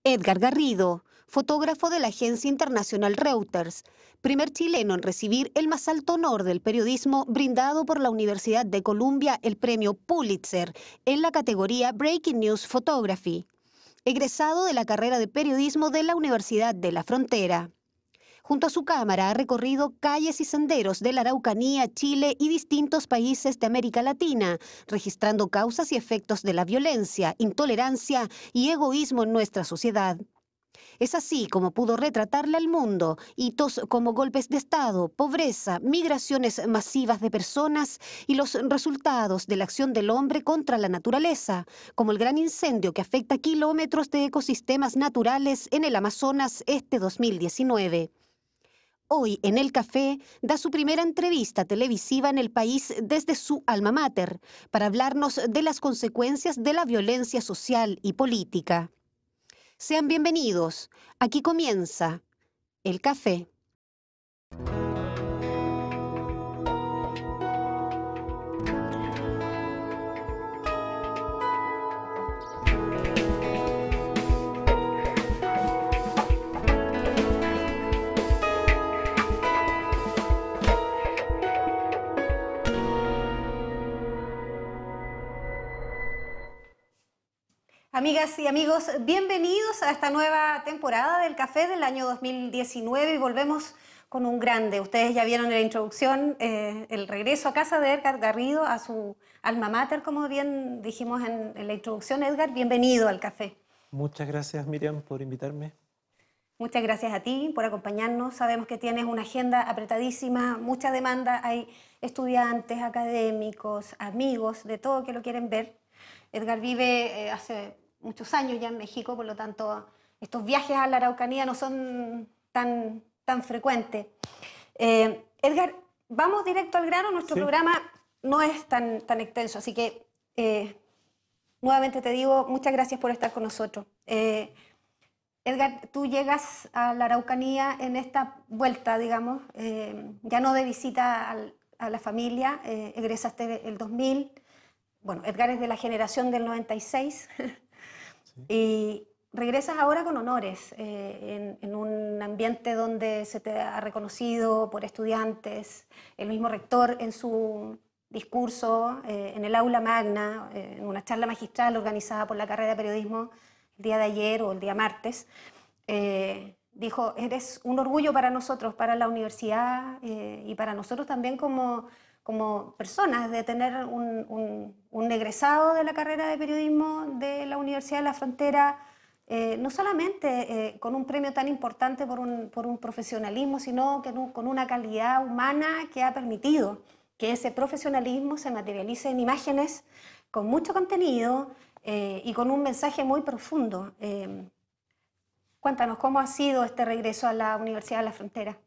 Edgar Garrido, fotógrafo de la agencia internacional Reuters, primer chileno en recibir el más alto honor del periodismo brindado por la Universidad de Columbia, el premio Pulitzer, en la categoría Breaking News Photography. Egresado de la carrera de periodismo de la Universidad de la Frontera. Junto a su cámara ha recorrido calles y senderos de la Araucanía, Chile y distintos países de América Latina, registrando causas y efectos de la violencia, intolerancia y egoísmo en nuestra sociedad. Es así como pudo retratarle al mundo hitos como golpes de Estado, pobreza, migraciones masivas de personas y los resultados de la acción del hombre contra la naturaleza, como el gran incendio que afecta kilómetros de ecosistemas naturales en el Amazonas este 2019. Hoy, en El Café, da su primera entrevista televisiva en el país desde su alma mater, para hablarnos de las consecuencias de la violencia social y política. Sean bienvenidos. Aquí comienza El Café. Amigas y amigos, bienvenidos a esta nueva temporada del Café del año 2019 y volvemos con un grande. Ustedes ya vieron en la introducción el regreso a casa de Edgar Garrido, a su alma mater, como bien dijimos en la introducción. Edgar, bienvenido al Café. Muchas gracias, Miriam, por invitarme. Muchas gracias a ti por acompañarnos. Sabemos que tienes una agenda apretadísima, mucha demanda. Hay estudiantes, académicos, amigos, de todo que lo quieren ver. Edgar vive hace muchos años ya en México, por lo tanto estos viajes a la Araucanía no son tan frecuentes. Edgar, vamos directo al grano. Nuestro programa no es tan extenso, así que nuevamente te digo muchas gracias por estar con nosotros. Edgar, tú llegas a la Araucanía en esta vuelta, digamos, ya no de visita a la familia, egresaste el 2000. Bueno, Edgar es de la generación del 96 y regresas ahora con honores en un ambiente donde se te ha reconocido por estudiantes, el mismo rector en su discurso en el aula magna, en una charla magistral organizada por la carrera de periodismo el día de ayer o el día martes, dijo: eres un orgullo para nosotros, para la universidad y para nosotros también como personas, de tener un egresado de la carrera de periodismo de la Universidad de la Frontera, no solamente con un premio tan importante por un profesionalismo, sino que con una calidad humana que ha permitido que ese profesionalismo se materialice en imágenes con mucho contenido y con un mensaje muy profundo. Cuéntanos, ¿cómo ha sido este regreso a la Universidad de la Frontera?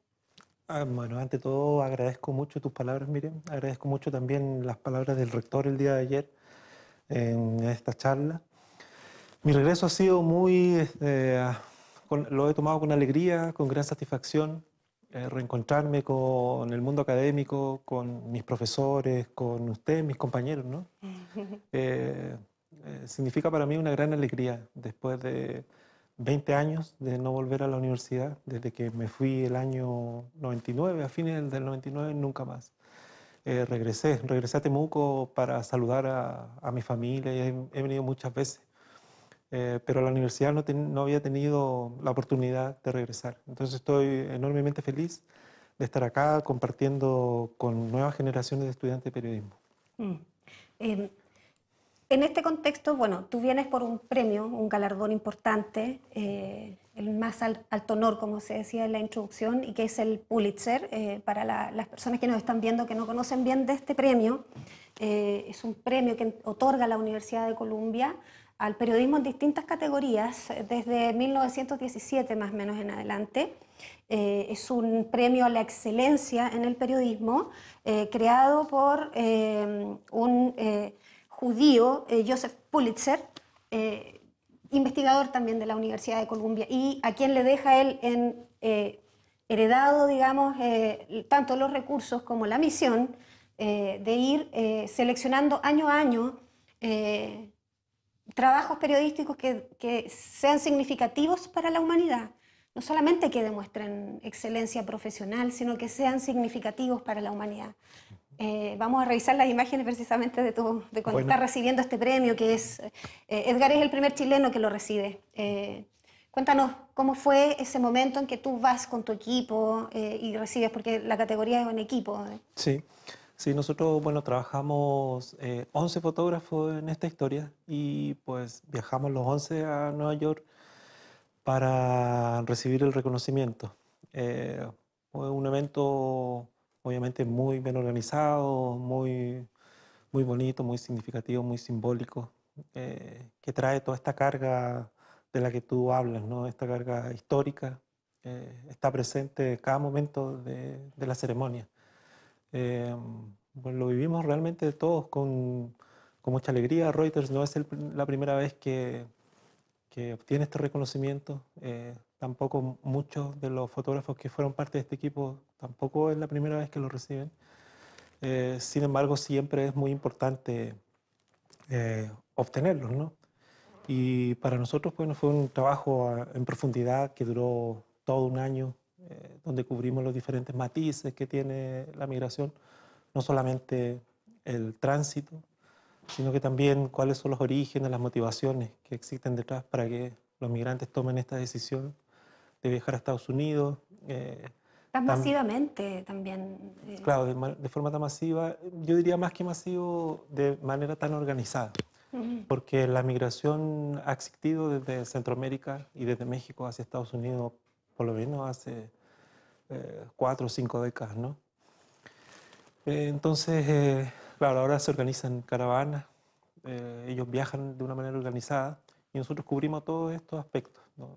Bueno, ante todo agradezco mucho tus palabras, Miriam. Agradezco mucho también las palabras del rector el día de ayer en esta charla. Mi regreso ha sido lo he tomado con alegría, con gran satisfacción. Reencontrarme con el mundo académico, con mis profesores, con ustedes, mis compañeros, ¿no? Significa para mí una gran alegría después de 20 años de no volver a la universidad, desde que me fui el año 99, a fines del 99, nunca más. Regresé a Temuco para saludar a mi familia y he venido muchas veces, pero la universidad no había tenido la oportunidad de regresar. Entonces estoy enormemente feliz de estar acá compartiendo con nuevas generaciones de estudiantes de periodismo. En este contexto, bueno, tú vienes por un premio, un galardón importante, el más alto honor, como se decía en la introducción, y que es el Pulitzer. Para las personas que nos están viendo, que no conocen bien de este premio, es un premio que otorga la Universidad de Columbia al periodismo en distintas categorías, desde 1917 más o menos en adelante. Es un premio a la excelencia en el periodismo, creado por un judío, Joseph Pulitzer, investigador también de la Universidad de Columbia, y a quien le deja él heredado, digamos, tanto los recursos como la misión de ir seleccionando año a año trabajos periodísticos que sean significativos para la humanidad. No solamente que demuestren excelencia profesional, sino que sean significativos para la humanidad. Vamos a revisar las imágenes precisamente de cuando Bueno, estás recibiendo este premio, que es... Edgar es el primer chileno que lo recibe. Cuéntanos cómo fue ese momento en que tú vas con tu equipo y recibes, porque la categoría es un equipo. sí, sí, nosotros, bueno, trabajamos 11 fotógrafos en esta historia y pues viajamos los 11 a Nueva York para recibir el reconocimiento. Fue un evento obviamente muy bien organizado, muy bonito, muy significativo, muy simbólico, que trae toda esta carga de la que tú hablas, ¿no? Esta carga histórica, está presente en cada momento de la ceremonia. Eh, bueno, lo vivimos realmente todos con mucha alegría. Reuters no es la primera vez que obtiene este reconocimiento. Tampoco muchos de los fotógrafos que fueron parte de este equipo, tampoco es la primera vez que lo reciben. Sin embargo, siempre es muy importante obtenerlos, ¿no? Y para nosotros, bueno, fue un trabajo en profundidad que duró todo un año, donde cubrimos los diferentes matices que tiene la migración, no solamente el tránsito, sino que también cuáles son los orígenes, las motivaciones que existen detrás para que los migrantes tomen esta decisión de viajar a Estados Unidos. Tan Tam- masivamente también. claro, de forma tan masiva, yo diría más que masivo, de manera tan organizada, Ujú. porque la migración ha existido desde Centroamérica y desde México hacia Estados Unidos, por lo menos hace 4 o 5 décadas, ¿no? Entonces, claro, ahora se organizan caravanas, ellos viajan de una manera organizada y nosotros cubrimos todos estos aspectos, ¿no?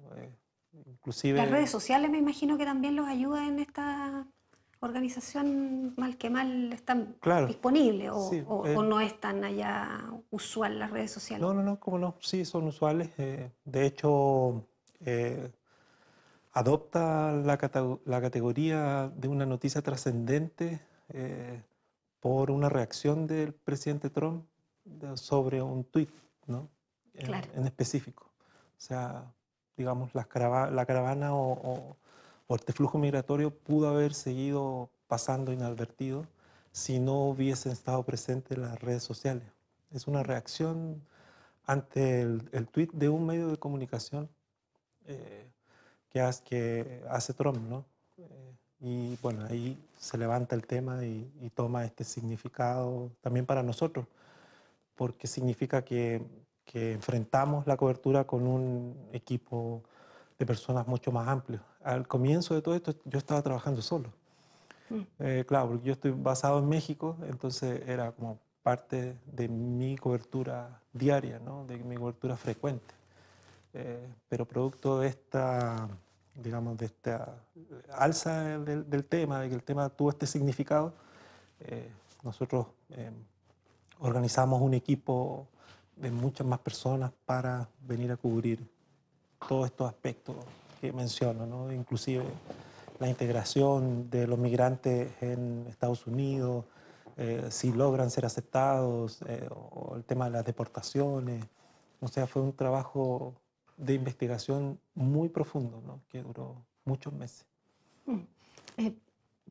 Las Inclusive, redes sociales me imagino que también los ayudan en esta organización, mal que mal están claro, disponibles sí, o no es tan allá usual las redes sociales. no, cómo no, sí, son usuales. De hecho, adopta la categoría de una noticia trascendente eh, por una reacción del presidente Trump sobre un tuit, ¿no? Claro. En específico. O sea, digamos, la caravana o este flujo migratorio pudo haber seguido pasando inadvertido si no hubiesen estado presentes las redes sociales. Es una reacción ante el tuit de un medio de comunicación eh, que hace Trump, ¿no? Y bueno, ahí se levanta el tema y toma este significado también para nosotros, porque significa que enfrentamos la cobertura con un equipo de personas mucho más amplio. Al comienzo de todo esto yo estaba trabajando solo. Mm. Claro, porque yo estoy basado en México, entonces era como parte de mi cobertura diaria, ¿no? De mi cobertura frecuente. Pero producto de esta, digamos, de esta alza del tema, de que el tema tuvo este significado, nosotros organizamos un equipo de muchas más personas para venir a cubrir todos estos aspectos que menciono, ¿no? Inclusive la integración de los migrantes en Estados Unidos, si logran ser aceptados, o el tema de las deportaciones. O sea, fue un trabajo de investigación muy profundo, ¿no? Que duró muchos meses. Mm. Eh,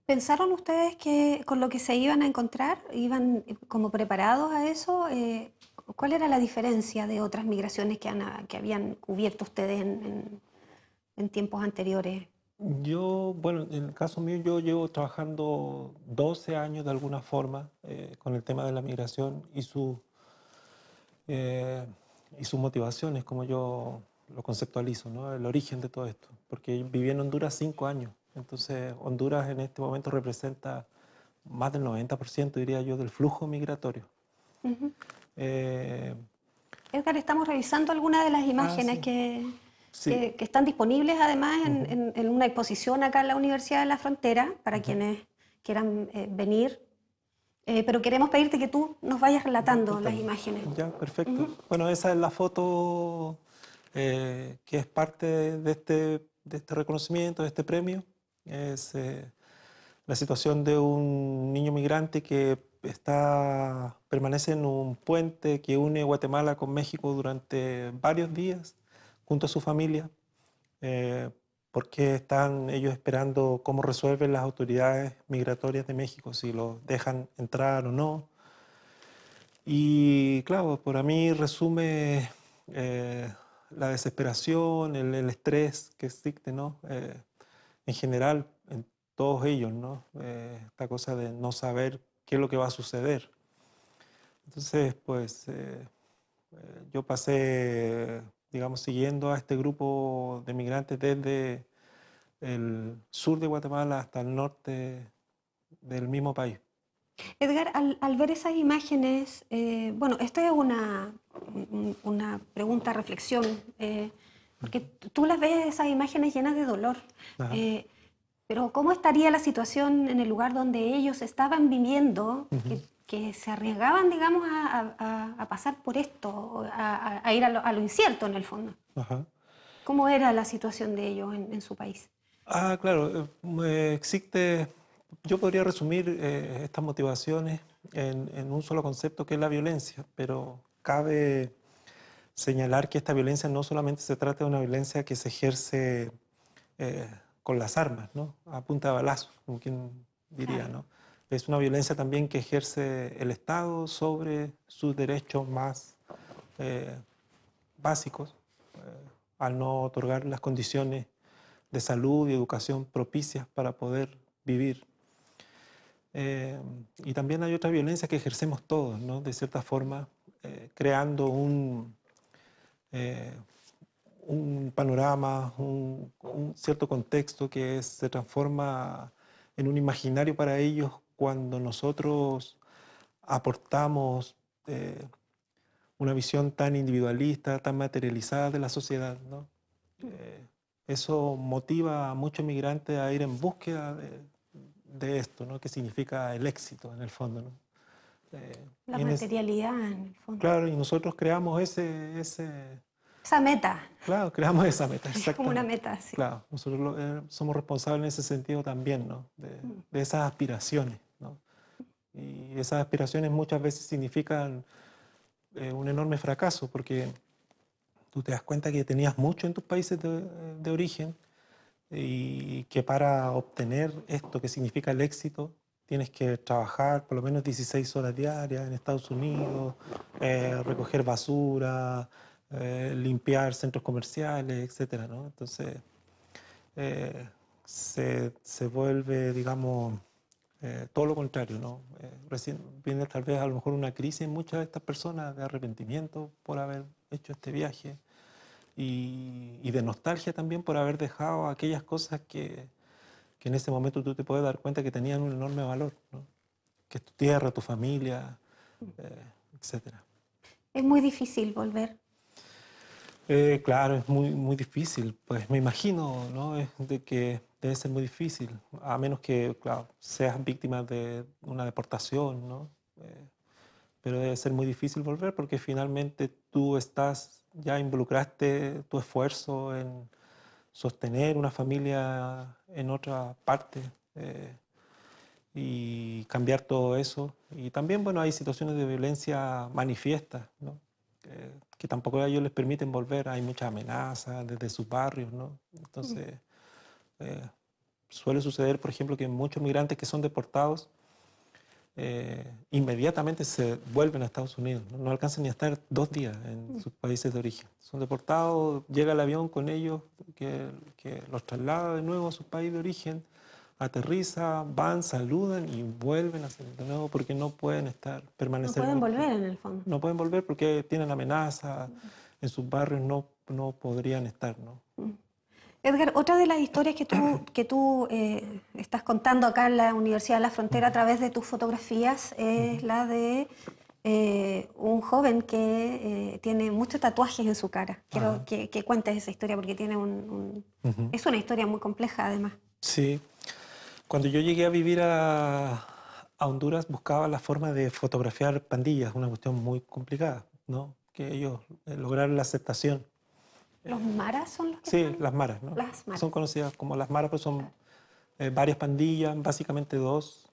¿Pensaron ustedes que con lo que se iban a encontrar, iban como preparados a eso? ¿Cuál era la diferencia de otras migraciones que habían cubierto ustedes en tiempos anteriores? Yo, bueno, en el caso mío, yo llevo trabajando 12 años de alguna forma con el tema de la migración eh, y sus motivaciones, como yo lo conceptualizo, ¿no? El origen de todo esto. Porque viví en Honduras 5 años. Entonces, Honduras en este momento representa más del 90%, diría yo, del flujo migratorio. Ujú. Eh, Edgar, estamos revisando algunas de las imágenes sí, que, sí. que- que están disponibles además en, Ujú, en- en una exposición acá en la Universidad de la Frontera para ujú. quienes quieran venir. Pero queremos pedirte que tú nos vayas Voy relatando las contando. imágenes. Ya, perfecto. Ujú. Bueno, esa es la foto que es parte de este reconocimiento, de este premio. Es la situación de un niño migrante que permanece en un puente que une Guatemala con México durante varios días junto a su familia, eh, porque están ellos esperando cómo resuelven las autoridades migratorias de México, si los dejan entrar o no. Y claro, para mí resume la desesperación, el estrés que existe, ¿no? En general, en todos ellos, ¿no? Esta cosa de no saber qué es lo que va a suceder. Entonces, pues yo pasé, digamos, siguiendo a este grupo de migrantes desde el sur de Guatemala hasta el norte del mismo país. Edgar, al ver esas imágenes, bueno, esto es una pregunta, reflexión, porque tú las ves esas imágenes llenas de dolor, Ajá. eh, pero ¿cómo estaría la situación en el lugar donde ellos estaban viviendo, Ujú. que se arriesgaban, digamos, a pasar por esto, a ir a lo incierto en el fondo? Ajá. ¿Cómo era la situación de ellos en su país? Claro, existe, yo podría resumir estas motivaciones en un solo concepto que es la violencia, pero cabe señalar que esta violencia no solamente se trata de una violencia que se ejerce eh, con las armas, ¿no? A punta de balazo, como quien diría, Claro. ¿no? Es una violencia también que ejerce el Estado sobre sus derechos más eh, básicos, al no otorgar las condiciones de salud y educación propicias para poder vivir. Eh, y también hay otra violencia que ejercemos todos, ¿no? De cierta forma, creando eh, un panorama, un cierto contexto que se transforma en un imaginario para ellos cuando nosotros aportamos una visión tan individualista, tan materializada de la sociedad, ¿no? Eh, Eso motiva a muchos migrantes a ir en búsqueda de esto, ¿no? Que significa el éxito en el fondo, ¿no? La materialidad, en el fondo. Claro, y nosotros creamos Esa meta, claro, creamos esa meta, es como una exactamente. meta, sí. Claro, nosotros somos responsables en ese sentido también, ¿no? De esas aspiraciones, ¿no? Y esas aspiraciones muchas veces significan un enorme fracaso, porque tú te das cuenta que tenías mucho en tus países de origen y que para obtener esto que significa el éxito tienes que trabajar por lo menos 16 horas diarias en Estados Unidos, recoger basura, limpiar centros comerciales, etcétera, ¿no? Entonces eh, se vuelve, digamos, todo lo contrario, ¿no? Recién viene tal vez a lo mejor una crisis en muchas de estas personas de arrepentimiento por haber hecho este viaje y de nostalgia también por haber dejado aquellas cosas que en ese momento tú te puedes dar cuenta que tenían un enorme valor, ¿no? Que es tu tierra, tu familia, etcétera. Es muy difícil volver. Claro, es muy difícil, pues me imagino, ¿no? Es de que debe ser muy difícil, a menos que, claro, seas víctima de una deportación, ¿no? Pero debe ser muy difícil volver porque finalmente tú ya involucraste tu esfuerzo en sostener una familia en otra parte y cambiar todo eso. Y también, bueno, hay situaciones de violencia manifiestas, ¿no? Que tampoco a ellos les permiten volver. Hay muchas amenazas desde sus barrios, ¿no? Entonces, eh, suele suceder, por ejemplo, que muchos migrantes que son deportados inmediatamente se vuelven a Estados Unidos. No alcanzan ni a estar 2 días en sus países de origen. Son deportados, llega el avión con ellos que los traslada de nuevo a su país de origen, aterriza, van, saludan y vuelven a salir de nuevo porque no pueden No permanecer pueden mucho. volver en el fondo. No pueden volver porque tienen amenazas, en sus barrios no podrían estar, ¿no? Edgar, otra de las historias que tú estás contando acá en la Universidad de la Frontera a través de tus fotografías es la de un joven que tiene muchos tatuajes en su cara. Quiero Ajá. que cuentes esa historia porque tiene Ujú. es una historia muy compleja además. Sí, cuando yo llegué a vivir a Honduras buscaba la forma de fotografiar pandillas, una cuestión muy complicada, ¿no? Que ellos lograran la aceptación. ¿Los maras son los que Sí, están? las maras, ¿no? Las maras. Son conocidas como las maras, pues son Claro. varias pandillas, básicamente dos,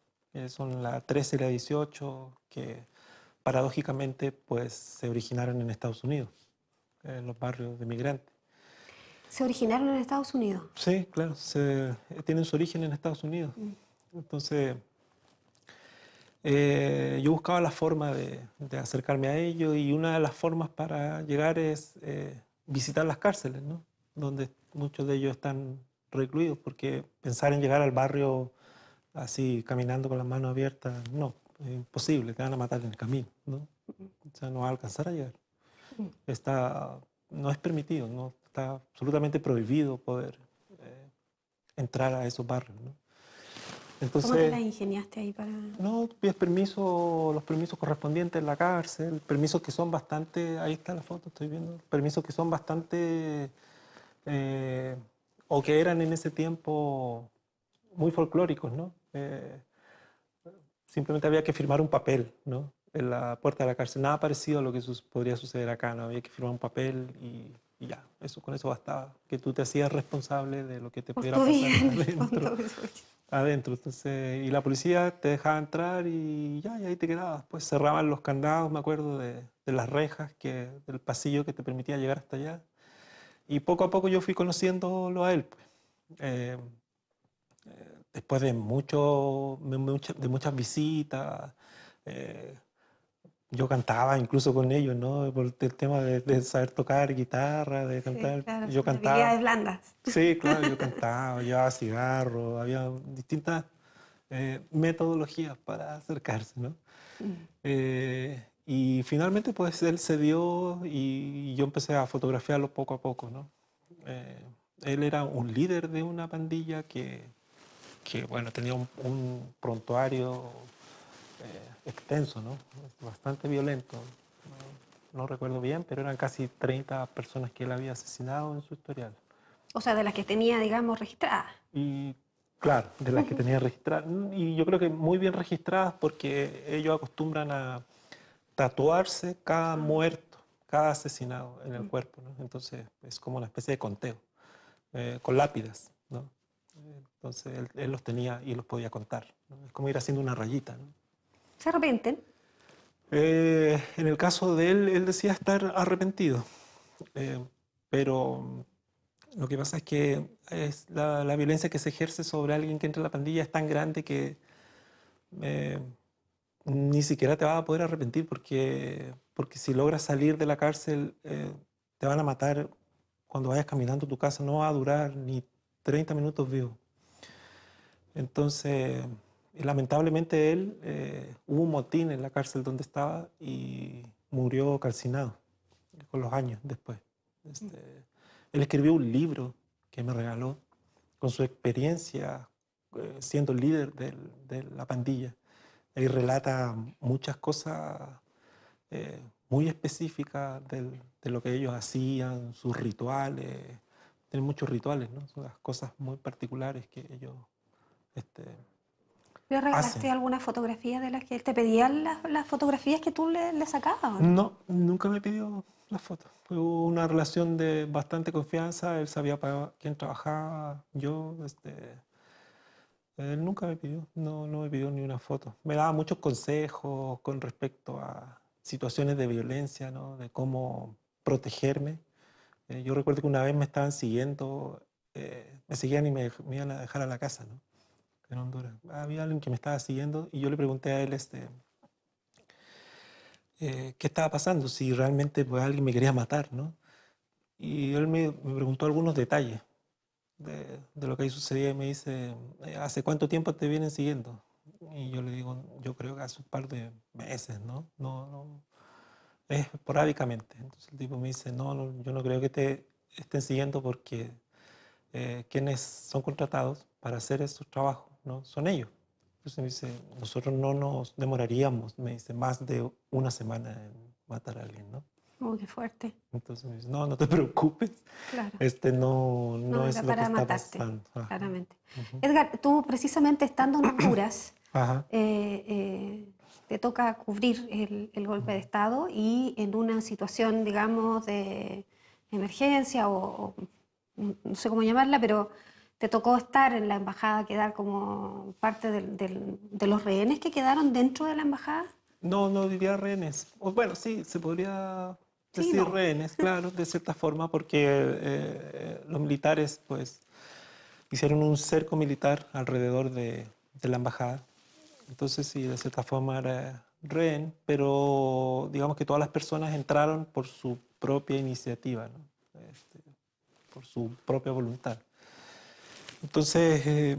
son la 13 y la 18, que paradójicamente pues, se originaron en Estados Unidos, en los barrios de migrantes. ¿Se originaron en Estados Unidos? Sí, claro, tienen su origen en Estados Unidos. Entonces, yo buscaba la forma de acercarme a ellos, y una de las formas para llegar es visitar las cárceles, ¿no? Donde muchos de ellos están recluidos, porque pensar en llegar al barrio así, caminando con las manos abiertas, no, es imposible, te van a matar en el camino, ¿no? O sea, no vas a alcanzar a llegar. No es permitido, ¿no? Está absolutamente prohibido poder entrar a esos barrios, ¿no? ¿Cómo te Entonces, las ingeniaste ahí para...? no, pides permiso, los permisos correspondientes en la cárcel, permisos que son bastante, ahí está la foto, estoy viendo, permisos que son bastante, o que eran en ese tiempo muy folclóricos, ¿no? Simplemente había que firmar un papel, ¿no? En la puerta de la cárcel, nada parecido a lo que podría suceder acá, ¿no? Había que firmar un papel y ya, con eso bastaba, que tú te hacías responsable de lo que te Por pudiera tu pasar vida, en el adentro. fondo. Adentro, entonces, y la policía te dejaba entrar y ya, y ahí te quedabas. Pues cerraban los candados, me acuerdo, de las rejas, del pasillo que te permitía llegar hasta allá. Y poco a poco yo fui conociéndolo a él, pues. Eh, Después de muchas visitas, eh, yo cantaba incluso con ellos, ¿no? Por el tema de saber tocar guitarra, de Sí, cantar. claro, Yo son cantaba. habilidades blandas. Sí, claro, yo cantaba, llevaba cigarros, había distintas metodologías para acercarse, ¿no? Y finalmente, pues él se dio y yo empecé a fotografiarlo poco a poco, ¿no? Eh, Él era un líder de una pandilla que bueno, tenía un prontuario extenso, ¿no? Bastante violento. No recuerdo bien, pero eran casi 30 personas que él había asesinado en su historial. O sea, de las que tenía, digamos, registradas. Y claro, de las que tenía registradas. Y yo creo que muy bien registradas, porque ellos acostumbran a tatuarse cada muerto, cada asesinado en el cuerpo, ¿no? Entonces es como una especie de conteo, con lápidas, ¿no? Entonces él los tenía y los podía contar, ¿no? Es como ir haciendo una rayita, ¿no? ¿Se arrepienten? En el caso de él decía estar arrepentido, eh, pero lo que pasa es que la violencia que se ejerce sobre alguien que entra en la pandilla es tan grande que eh, ni siquiera te vas a poder arrepentir, porque si logras salir de la cárcel, te van a matar cuando vayas caminando a tu casa. No va a durar ni 30 minutos vivo. Entonces, lamentablemente él, hubo un motín en la cárcel donde estaba y murió calcinado con los años después. Él escribió un libro que me regaló con su experiencia siendo el líder de la pandilla. Ahí relata muchas cosas muy específicas de lo que ellos hacían, sus rituales. Tienen muchos rituales, ¿no? Son las cosas muy particulares que ellos este, ¿Le regalaste hacen. alguna fotografía de las que él te pedía las fotografías que tú le sacabas, o no? No, nunca me pidió las fotos. Hubo una relación de bastante confianza. Él sabía para quién trabajaba, yo. Él nunca me pidió, no me pidió ni una foto. Me daba muchos consejos con respecto a situaciones de violencia, ¿no? De cómo protegerme. Yo recuerdo que una vez me estaban siguiendo, me seguían y me iban a dejar a la casa, ¿no? En Honduras. Había alguien que me estaba siguiendo y yo le pregunté a él qué estaba pasando, si realmente pues, alguien me quería matar, ¿no? Y él me preguntó algunos detalles de lo que ahí sucedía y me dice, ¿hace cuánto tiempo te vienen siguiendo? Y yo le digo, yo creo que hace un par de meses, ¿no? No, es esporádicamente. Entonces el tipo me dice, no, yo no creo que te estén siguiendo, porque quienes son contratados para hacer esos trabajos, ¿no? Son ellos. Entonces me dice, nosotros no nos demoraríamos, me dice, más de una semana en matar a alguien, ¿no? Uy, qué fuerte. Entonces me dice, no te preocupes, Claro. no No es era lo que para está matarte, pasando. Ajá. claramente. Ujú. Edgar, tú precisamente estando en Honduras, Ajá. te toca cubrir el golpe de Estado, y en una situación, digamos, de emergencia o no sé cómo llamarla, pero ¿Te tocó estar en la embajada, quedar como parte de los rehenes que quedaron dentro de la embajada? No, no diría rehenes. O, bueno, sí, se podría Sí, decir no. rehenes, claro, de cierta forma, porque los militares, pues, hicieron un cerco militar alrededor de la embajada. Entonces, sí, de cierta forma era rehén, pero digamos que todas las personas entraron por su propia iniciativa, ¿no? Por su propia voluntad. Entonces,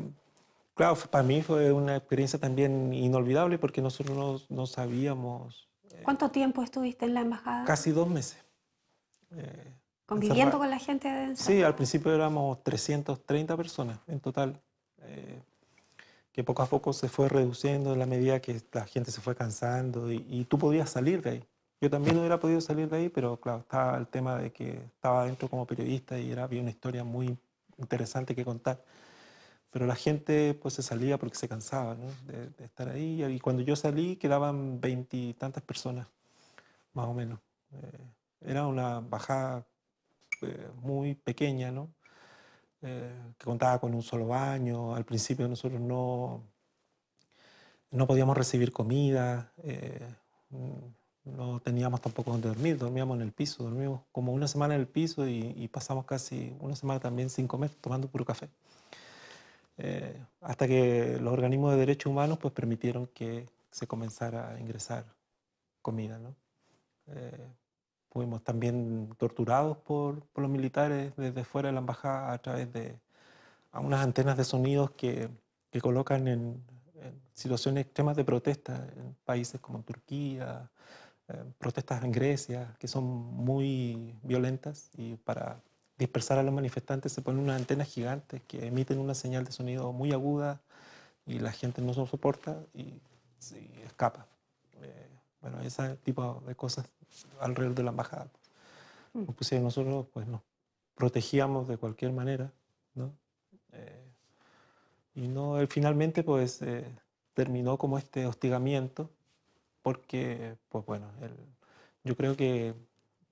claro, para mí fue una experiencia también inolvidable porque nosotros no sabíamos ¿Cuánto tiempo estuviste en la embajada? casi 2 meses. eh, Conviviendo encerrado. con la gente Sí, al encerrada. principio éramos 330 personas en total, que poco a poco se fue reduciendo en la medida que la gente se fue cansando y tú podías salir de ahí. Yo también hubiera podido salir de ahí, pero claro, estaba el tema de que estaba adentro como periodista y había una historia muy interesante que contar. Pero la gente pues se salía porque se cansaba, ¿no? de estar ahí. Y cuando yo salí quedaban 20 y tantas personas, más o menos. Era una bajada muy pequeña, ¿no? Que contaba con un solo baño. Al principio nosotros no podíamos recibir comida, no teníamos tampoco donde dormir, dormíamos en el piso, dormimos como una semana en el piso y pasamos casi una semana también sin comer, tomando puro café. Hasta que los organismos de derechos humanos pues, permitieron que se comenzara a ingresar comida, ¿no? Eh, Fuimos también torturados por los militares desde fuera de la embajada a través de unas antenas de sonidos que colocan en situaciones extremas de protesta en países como Turquía, protestas en Grecia, que son muy violentas y para dispersar a los manifestantes se ponen unas antenas gigantes que emiten una señal de sonido muy aguda y la gente no se lo soporta y sí, escapa. Bueno, ese tipo de cosas alrededor de la embajada. Mm. Nos pusieron nosotros, pues nos protegíamos de cualquier manera, ¿no? Eh, y no, finalmente, pues terminó como este hostigamiento, porque, pues bueno, yo creo que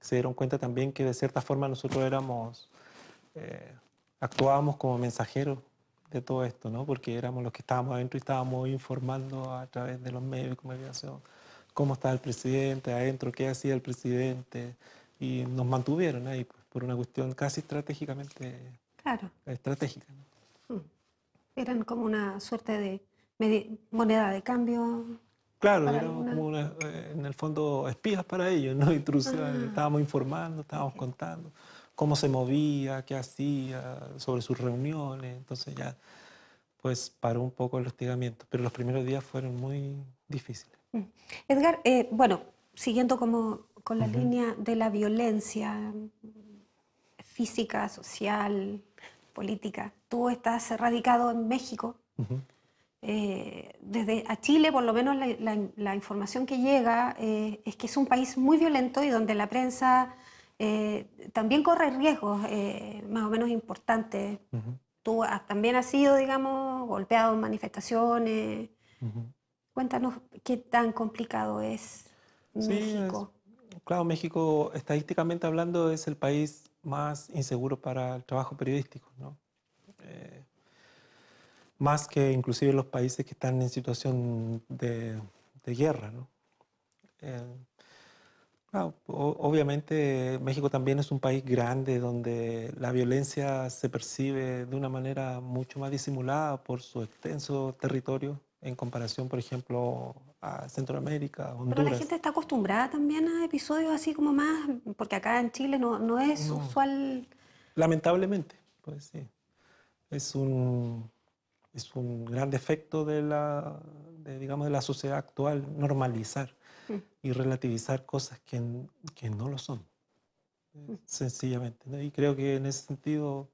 se dieron cuenta también que de cierta forma nosotros eh, actuábamos como mensajeros de todo esto, ¿no? Porque éramos los que estábamos adentro y estábamos informando a través de los medios de comunicación cómo estaba el presidente adentro, qué hacía el presidente, y nos mantuvieron ahí pues, por una cuestión casi estratégicamente Claro. estratégica, ¿no? Mm. Eran como una suerte de moneda de cambio Claro, para éramos alguna. como en el fondo espías para ellos, ¿no? Ah, Estábamos informando, estábamos ok. contando cómo se movía, qué hacía, sobre sus reuniones. Entonces ya, pues paró un poco el hostigamiento. Pero los primeros días fueron muy difíciles. Mm. Edgar, bueno, siguiendo como con la Ujú, línea de la violencia física, social, política, tú estás radicado en México. ujú. Desde a Chile, por lo menos la información que llega es que es un país muy violento y donde la prensa también corre riesgos más o menos importantes. Ujú, Tú también has sido, digamos, golpeado en manifestaciones. ujú. Cuéntanos qué tan complicado es Sí, México. claro, México, estadísticamente hablando, es el país más inseguro para el trabajo periodístico, ¿no? Eh, Más que inclusive los países que están en situación de guerra, ¿no? Eh, claro, obviamente México también es un país grande donde la violencia se percibe de una manera mucho más disimulada por su extenso territorio en comparación, por ejemplo, a Centroamérica, Pero la Honduras. gente está acostumbrada también a episodios así como más, porque acá en Chile no es No, usual. lamentablemente, pues sí. Es es un gran defecto digamos, de la sociedad actual normalizar Mm, y relativizar cosas que no lo son, mm. sencillamente, ¿no? Y creo que en ese sentido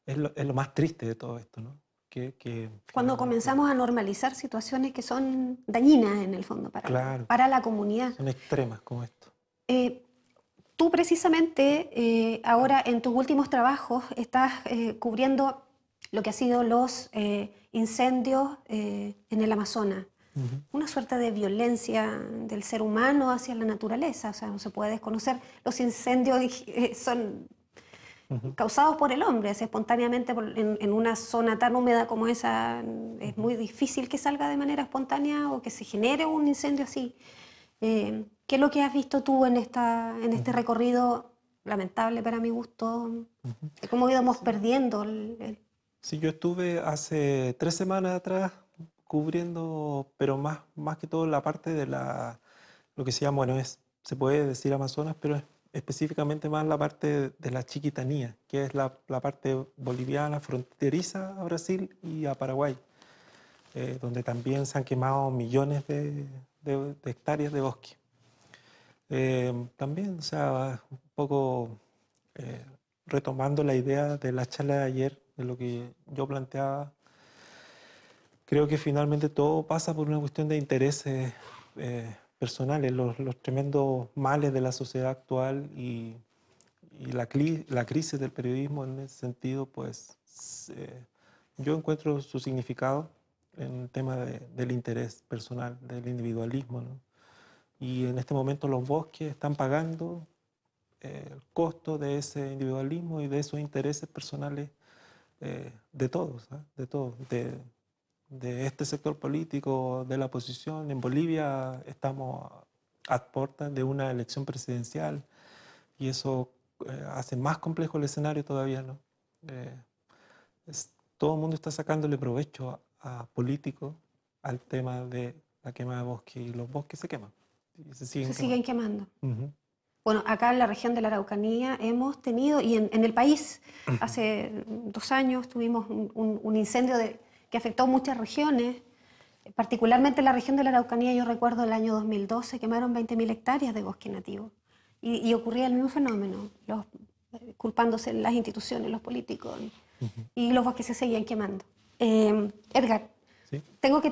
es lo más triste de todo esto, ¿no? Que Cuando finalmente, comenzamos a normalizar situaciones que son dañinas en el fondo claro, para la comunidad. son extremas como esto. Eh, Tú precisamente ahora en tus últimos trabajos estás cubriendo lo que ha sido los incendios en el Amazonas. Ujú. Una suerte de violencia del ser humano hacia la naturaleza, o sea, no se puede desconocer. Los incendios son causados por el hombre. Es espontáneamente en una zona tan húmeda como esa es muy difícil que salga de manera espontánea o que se genere un incendio así. ¿Qué es lo que has visto tú en este recorrido lamentable para mi gusto? ¿Cómo íbamos perdiendo Sí, yo estuve hace 3 semanas atrás cubriendo, pero más que todo la parte de lo que se llama, bueno, se puede decir Amazonas, pero es específicamente más la parte de la Chiquitanía, que es la parte boliviana fronteriza a Brasil y a Paraguay, donde también se han quemado millones de hectáreas de bosque. También, o sea, un poco eh, retomando la idea de la charla de ayer, de lo que yo planteaba, creo que finalmente todo pasa por una cuestión de intereses personales, los tremendos males de la sociedad actual y la crisis del periodismo en ese sentido, pues yo encuentro su significado en el tema del interés personal, del individualismo, ¿no? Y en este momento los bosques están pagando el costo de ese individualismo y de esos intereses personales de todos, ¿eh? De todos, de este sector político, de la oposición. En Bolivia estamos a puertas de una elección presidencial y eso hace más complejo el escenario todavía, ¿no? Eh, todo el mundo está sacándole provecho a políticos al tema de la quema de bosque y los bosques se queman. Y se siguen se siguen quemando. quemando? Bueno, acá en la región de la Araucanía hemos tenido, y en el país, hace 2 años tuvimos un incendio que afectó muchas regiones, particularmente en la región de la Araucanía. Yo recuerdo el año 2012, quemaron 20.000 hectáreas de bosque nativo. Y ocurría el mismo fenómeno, culpándose las instituciones, los políticos, y los bosques se seguían quemando. Edgar, ¿Sí? tengo que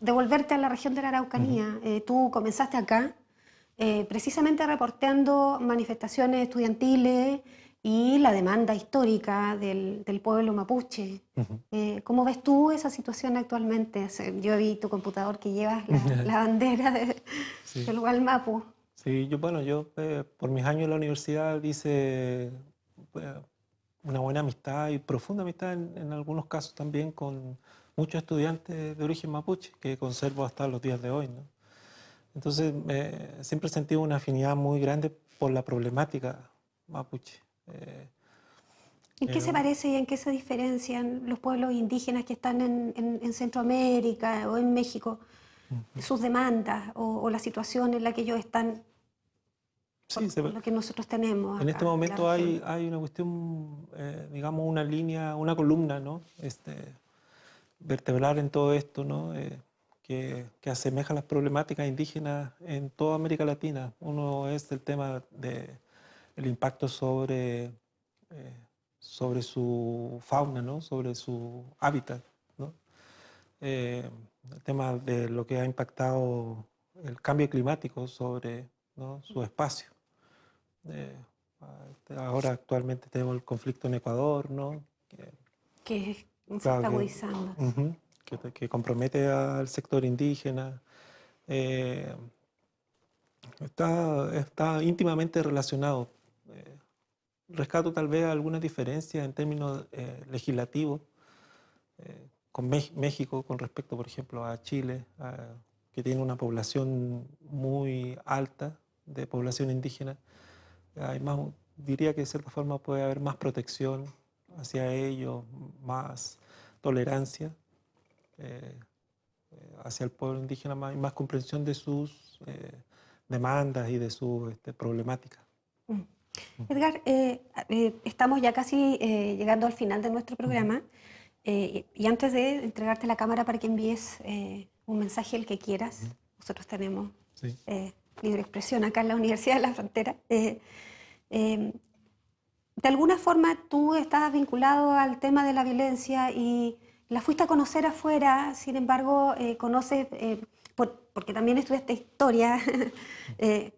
devolverte a la región de la Araucanía. Tú comenzaste acá, precisamente reporteando manifestaciones estudiantiles y la demanda histórica del pueblo mapuche. ¿Cómo ves tú esa situación actualmente? Yo vi tu computador que llevas la bandera Sí. del Gualmapu. Sí, yo por mis años en la universidad hice eh, una buena amistad y profunda amistad en algunos casos también con muchos estudiantes de origen mapuche que conservo hasta los días de hoy, ¿no? Entonces, siempre he sentido una afinidad muy grande por la problemática mapuche. ¿En qué se Un- parece y en qué se diferencian los pueblos indígenas que están en Centroamérica o en México, sus demandas o la situación en la que ellos están sí, por lo que nosotros tenemos en este acá en la momento región? hay una cuestión, digamos, una línea, una columna, ¿no? Vertebral en todo esto, ¿no? Que asemeja las problemáticas indígenas en toda América Latina. Uno es el tema del impacto sobre su fauna, ¿no? Sobre su hábitat, ¿no? Eh, el tema de lo que ha impactado el cambio climático sobre, ¿no? Su espacio. Eh, Ahora actualmente tenemos el conflicto en Ecuador, ¿no? Que se Claro está agudizando. ujú, que compromete al sector indígena. eh, está íntimamente relacionado. Eh, Rescato tal vez algunas diferencias en términos legislativos con México con respecto, por ejemplo, a Chile, que tiene una población muy alta de población indígena. Hay más, diría que de cierta forma puede haber más protección hacia ellos, más tolerancia eh, hacia el pueblo indígena, más comprensión de sus demandas y de sus problemáticas. Mm. Edgar, estamos ya casi llegando al final de nuestro Ujú. programa, y antes de entregarte la cámara para que envíes un mensaje el que quieras, Ujú. nosotros tenemos Sí. libre expresión acá en la Universidad de la Frontera. Eh, de alguna forma tú estás vinculado al tema de la violencia y la fuiste a conocer afuera, sin embargo, conoces, porque también estudiaste historia,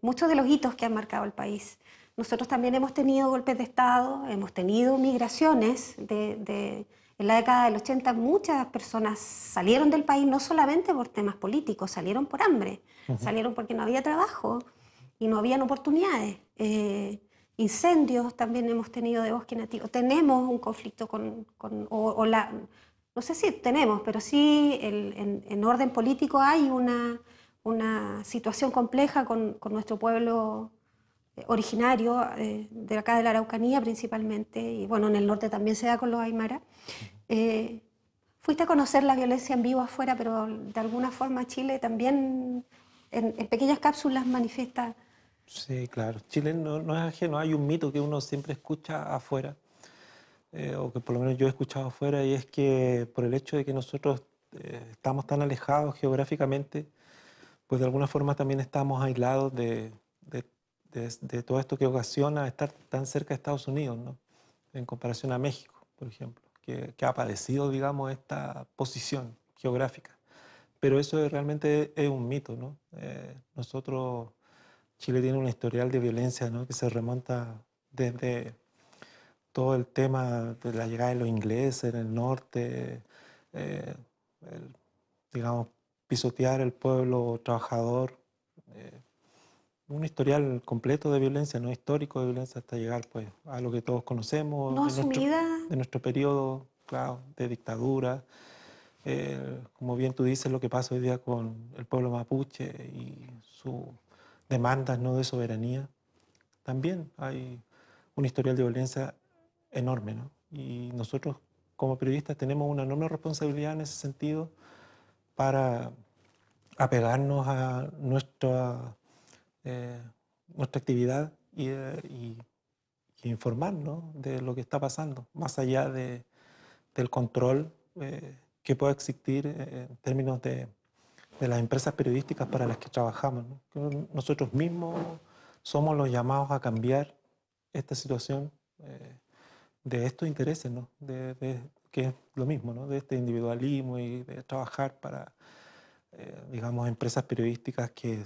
muchos de los hitos que han marcado el país. Nosotros también hemos tenido golpes de Estado, hemos tenido migraciones. En la década del 80 muchas personas salieron del país no solamente por temas políticos, salieron por hambre, Ujú. salieron porque no había trabajo y no habían oportunidades. incendios también hemos tenido de bosque nativo. Tenemos un conflicto no sé si tenemos, pero sí en orden político hay una situación compleja con nuestro pueblo originario, de acá de la Araucanía principalmente, y bueno, en el norte también se da con los Aymara. Fuiste a conocer la violencia en vivo afuera, pero de alguna forma Chile también en pequeñas cápsulas manifiesta. Sí, claro. Chile no es ajeno. Hay un mito que uno siempre escucha afuera, o que por lo menos yo he escuchado afuera, y es que por el hecho de que nosotros estamos tan alejados geográficamente, pues de alguna forma también estamos aislados de todo esto que ocasiona estar tan cerca de Estados Unidos, ¿no? En comparación a México, por ejemplo, que ha padecido, digamos, esta posición geográfica. Pero eso realmente es un mito, ¿no? Chile tiene un historial de violencia, ¿no? Que se remonta desde todo el tema de la llegada de los ingleses en el norte, eh, el, digamos, pisotear el pueblo trabajador, eh, un historial completo de violencia, no histórico de violencia, hasta llegar pues, a lo que todos conocemos No asumida. de nuestro periodo, claro, de dictadura. Como bien tú dices, lo que pasa hoy día con el pueblo mapuche y sus demandas, ¿no?, de soberanía. También hay un historial de violencia enorme, ¿no? Y nosotros como periodistas tenemos una enorme responsabilidad en ese sentido para apegarnos a nuestra actividad y informar, ¿no?, de lo que está pasando, más allá del control que pueda existir en términos de las empresas periodísticas para las que trabajamos, ¿no? Que nosotros mismos somos los llamados a cambiar esta situación de estos intereses, ¿no? Que es lo mismo, ¿no? De este individualismo y de trabajar para, digamos, empresas periodísticas que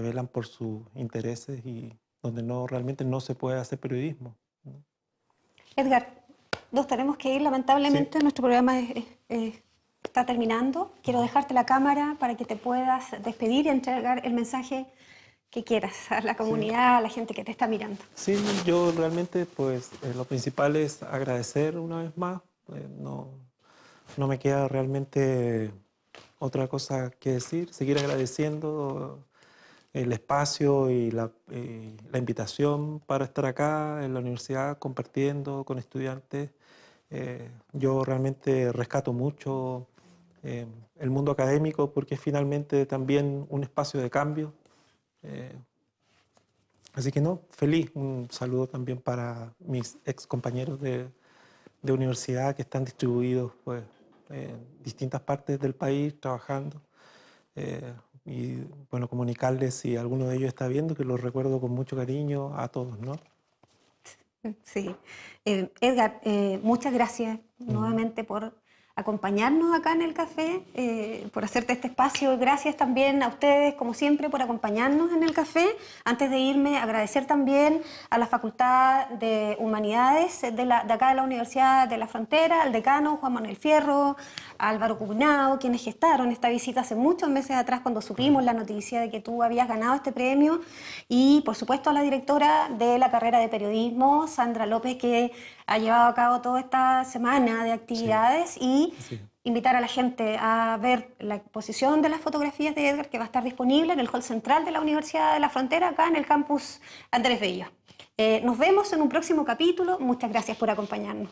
velan por sus intereses y donde realmente no se puede hacer periodismo, ¿no? Edgar, nos tenemos que ir, lamentablemente, Sí. nuestro programa está terminando. Quiero dejarte la cámara para que te puedas despedir y entregar el mensaje que quieras a la Sí. comunidad, a la gente que te está mirando. Sí, yo realmente, pues, lo principal es agradecer una vez más. No me queda realmente otra cosa que decir, seguir agradeciendo el espacio y la invitación para estar acá en la universidad compartiendo con estudiantes. Yo realmente rescato mucho el mundo académico porque es finalmente también un espacio de cambio. Eh, Así que no, feliz. Un saludo también para mis ex compañeros de universidad que están distribuidos pues, en distintas partes del país trabajando. Y bueno, comunicarles si alguno de ellos está viendo, que los recuerdo con mucho cariño a todos, ¿no? Sí. Edgar, muchas gracias nuevamente por acompañarnos acá en el café, por hacerte este espacio. Gracias también a ustedes, como siempre, por acompañarnos en el café. Antes de irme, agradecer también a la Facultad de Humanidades de acá de la Universidad de la Frontera, al decano Juan Manuel Fierro, a Álvaro Cugnao, quienes gestaron esta visita hace muchos meses atrás cuando supimos la noticia de que tú habías ganado este premio, y por supuesto a la directora de la carrera de periodismo, Sandra López, que ha llevado a cabo toda esta semana de actividades, y Sí. invitar a la gente a ver la exposición de las fotografías de Edgar, que va a estar disponible en el hall central de la Universidad de la Frontera, acá en el campus Andrés Bello. Nos vemos en un próximo capítulo. Muchas gracias por acompañarnos.